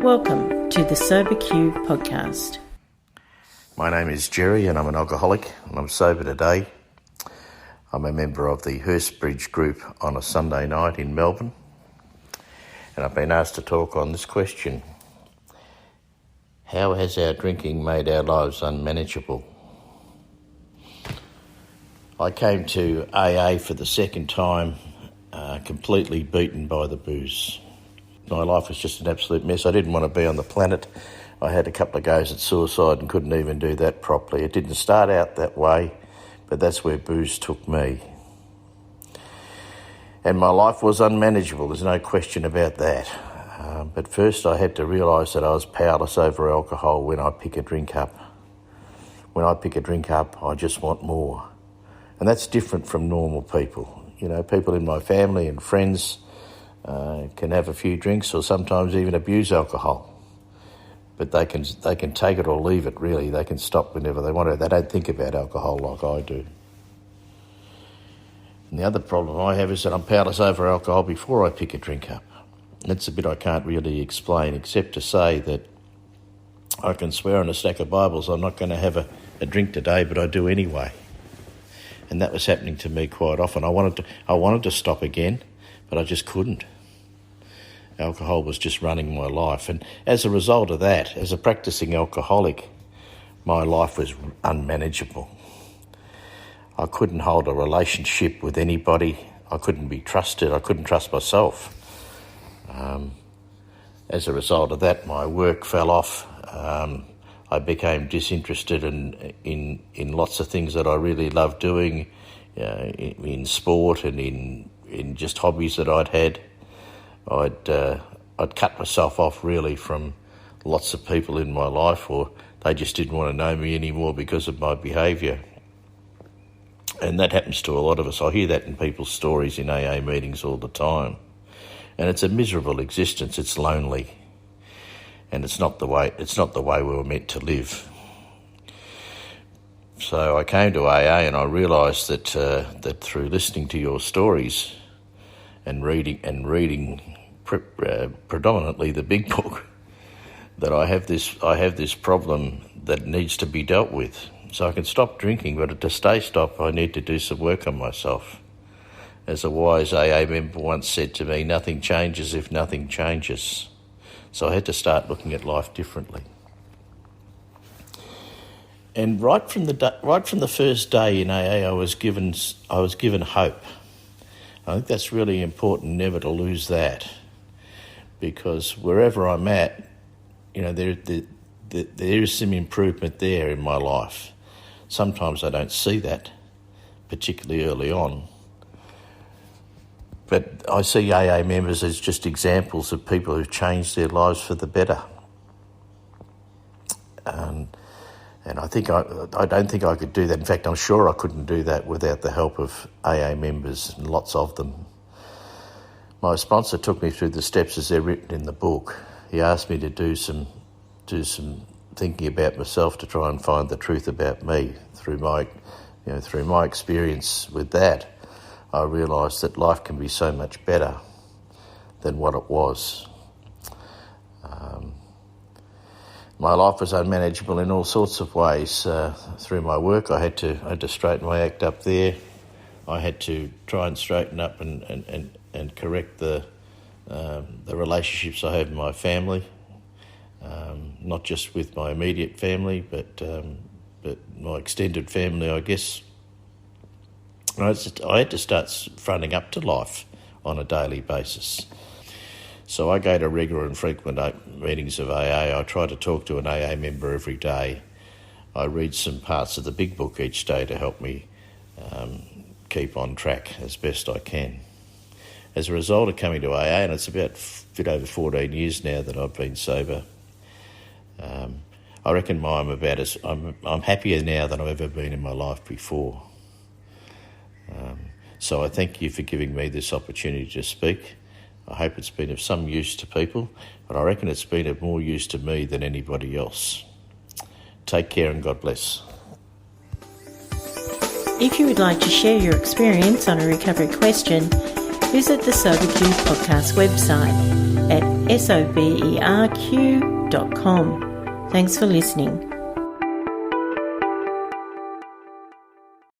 Welcome to the SoberQ podcast. My name is Gerry and I'm an alcoholic and I'm sober today. I'm a member of the Hurstbridge group on a Sunday night in Melbourne, and I've been asked to talk on this question: how has our drinking made our lives unmanageable? I came to AA for the second time, completely beaten by the booze. My life was just an absolute mess. I didn't want to be on the planet. I had a couple of goes at suicide and couldn't even do that properly. It didn't start out that way, but that's where booze took me. And my life was unmanageable, there's no question about that. But first I had to realise that I was powerless over alcohol when I pick a drink up. When I pick a drink up, I just want more. And that's different from normal people. You know, people in my family and friends can have a few drinks or sometimes even abuse alcohol. But they can take it or leave it, really. They can stop whenever they want to. They don't think about alcohol like I do. And the other problem I have is that I'm powerless over alcohol before I pick a drink up. That's a bit I can't really explain, except to say that I can swear on a stack of Bibles I'm not going to have a drink today, but I do anyway. And that was happening to me quite often. I wanted to stop again, but I just couldn't. Alcohol was just running my life. And as a result of that, as a practicing alcoholic, my life was unmanageable. I couldn't hold a relationship with anybody. I couldn't be trusted. I couldn't trust myself. As a result of that, my work fell off. I became disinterested in lots of things that I really loved doing, in sport and in just hobbies that I'd had. I'd cut myself off really from lots of people in my life, or they just didn't want to know me anymore because of my behaviour. And that happens to a lot of us. I hear that in people's stories in AA meetings all the time. And it's a miserable existence. It's lonely, and it's not the way we were meant to live. So I came to AA and I realised that through listening to your stories and reading predominantly the big book, that I have this problem that needs to be dealt with. So I can stop drinking, but to stay stopped, I need to do some work on myself. As a wise AA member once said to me, nothing changes if nothing changes. So I had to start looking at life differently. And right from the first day in AA, I was given hope. I think that's really important, never to lose that, because wherever I'm at, you know, there is some improvement there in my life. Sometimes I don't see that, particularly early on. But I see AA members as just examples of people who've changed their lives for the better. And I don't think I could do that. In fact, I'm sure I couldn't do that without the help of AA members, and lots of them. My sponsor took me through the steps as they're written in the book. He asked me to do some thinking about myself to try and find the truth about me. Through my experience with that, I realised that life can be so much better than what it was. My life was unmanageable in all sorts of ways. Through my work, I had to straighten my act up there. I had to try and straighten up and correct the relationships I have in my family, not just with my immediate family, but my extended family, I guess. I had to start fronting up to life on a daily basis. So I go to regular and frequent meetings of AA. I try to talk to an AA member every day. I read some parts of the big book each day to help me keep on track as best I can. As a result of coming to AA, and it's about a bit over 14 years now that I've been sober, I reckon I'm happier now than I've ever been in my life before. So I thank you for giving me this opportunity to speak. I hope it's been of some use to people, but I reckon it's been of more use to me than anybody else. Take care and God bless. If you would like to share your experience on a recovery question, visit the SoberQ podcast website at soberq.com. Thanks for listening.